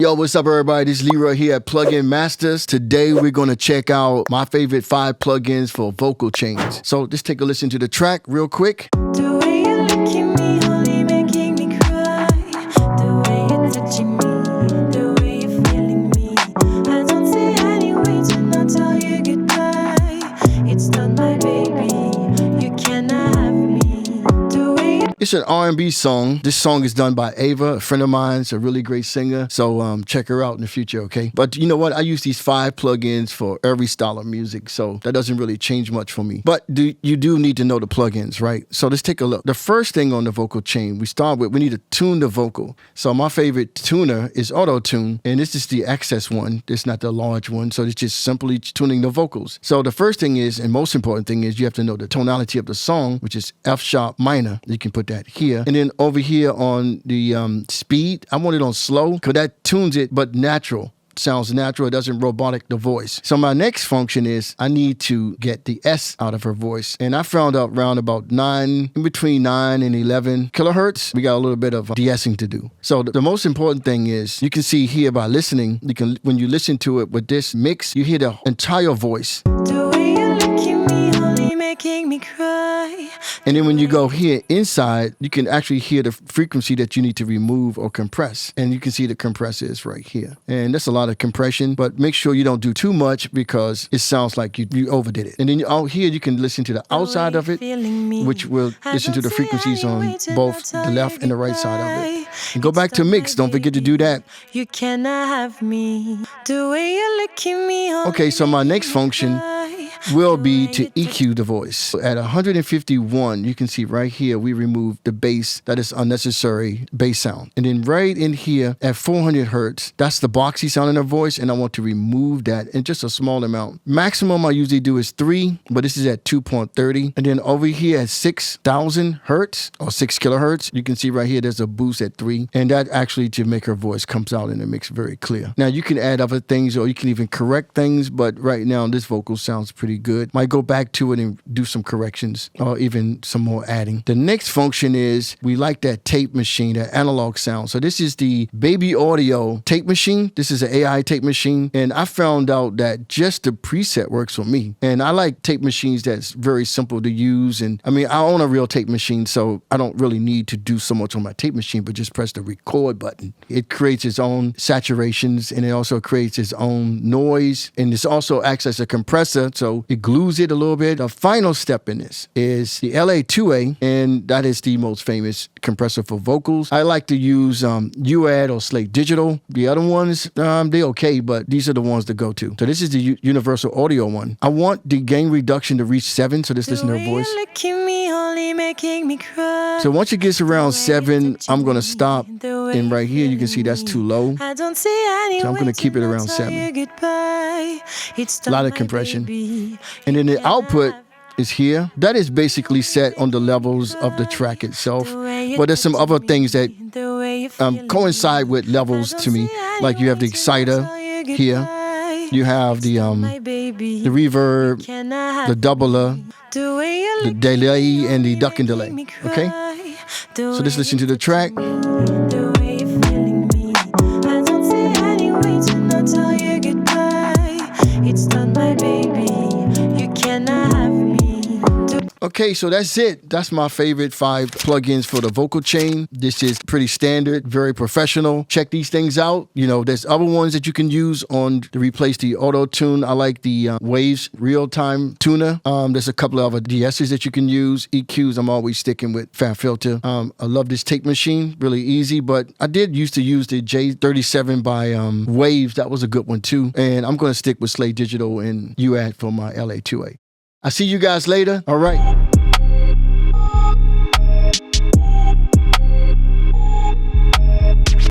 Yo, what's up everybody? This is Leroy here at Plugin Masters. Today we're going to check out my favorite 5 plugins for vocal chains. So just take a listen to the track real quick. The way you're looking me, only making me cry. The way you're touching me, the way you're feeling me. I don't see any way to not tell you goodbye. It's done, my baby, you cannot have me. It's an R&B song. This song is done by Ava, a friend of mine. It's a really great singer. So check her out in the future, okay? But you know what? I use these 5 plugins for every style of music. So that doesn't really change much for me. But you do need to know the plugins, right? So let's take a look. The first thing on the vocal chain, we need to tune the vocal. So my favorite tuner is Auto Tune. And this is the Access one. It's not the large one. So it's just simply tuning the vocals. So the first thing is, and most important thing is, you have to know the tonality of the song, which is F sharp minor. You can put that here. And then over here on the speed, I want it on slow because that tunes it, but natural. Sounds natural. It doesn't robotic the voice. So my next function is I need to get the S out of her voice. And I found out around about in between 9 and 11 kilohertz, we got a little bit of de-essing to do. So the most important thing is you can see here by listening, when you listen to it with this mix, you hear the entire voice. The way you're looking me, only making me cry. And then when you go here inside, you can actually hear the frequency that you need to remove or compress. And you can see the compressor is right here. And that's a lot of compression, but make sure you don't do too much because it sounds like you overdid it. And then out here, you can listen to the outside of it, which will listen to the frequencies on both the left and the right side of it. And go back to mix. Don't forget to do that. You cannot have me. The way you're looking me. Okay, so my next function will be to EQ the voice. At 151, you can see right here, we remove the bass, that is unnecessary bass sound. And then right in here at 400 hertz, that's the boxy sound in the voice, and I want to remove that in just a small amount. Maximum I usually do is 3, but this is at 2.30. And then over here at 6,000 hertz or 6 kilohertz, you can see right here, there's a boost at 3. And that actually to make her voice comes out in the mix very clear. Now you can add other things or you can even correct things, but right now this vocal sounds pretty good. Might go back to it and do some corrections or even some more adding. The next function is we like that tape machine, that analog sound. So this is the Baby Audio tape machine. This is an AI tape machine. And I found out that just the preset works for me. And I like tape machines that's very simple to use. And I mean, I own a real tape machine, so I don't really need to do so much on my tape machine, but just press the record button. It creates its own saturations and it also creates its own noise. And this also acts as a compressor. So it glues it a little bit. The final step in this is the LA-2A, and that is the most famous compressor for vocals. I like to use UAD or Slate Digital. The other ones, they're okay, but these are the ones to go to. So this is the universal audio one. I want the gain reduction to reach 7, so just listen to her voice. So once it gets around 7, I'm going to stop. And right here, you can see that's too low. So I'm going to keep it around 7. A lot of compression. And then the output is here. That is basically set on the levels of the track itself. But there's some other things that coincide with levels to me. Like you have the exciter here. You have the reverb, the doubler, the delay, and the duck and delay. Okay? So just listen to the track. It's done, my baby. You cannot have me. Okay, so that's it. That's my favorite 5 plugins for the vocal chain. This is pretty standard, very professional. Check these things out. You know, there's other ones that you can use to replace the auto tune. I like the Waves real-time tuner. There's a couple of other de-essers that you can use. EQs, I'm always sticking with FabFilter. I love this tape machine, really easy, but I did used to use the J37 by Waves. That was a good one too. And I'm going to stick with Slate Digital and UAD for my LA-2A. I see you guys later. All right.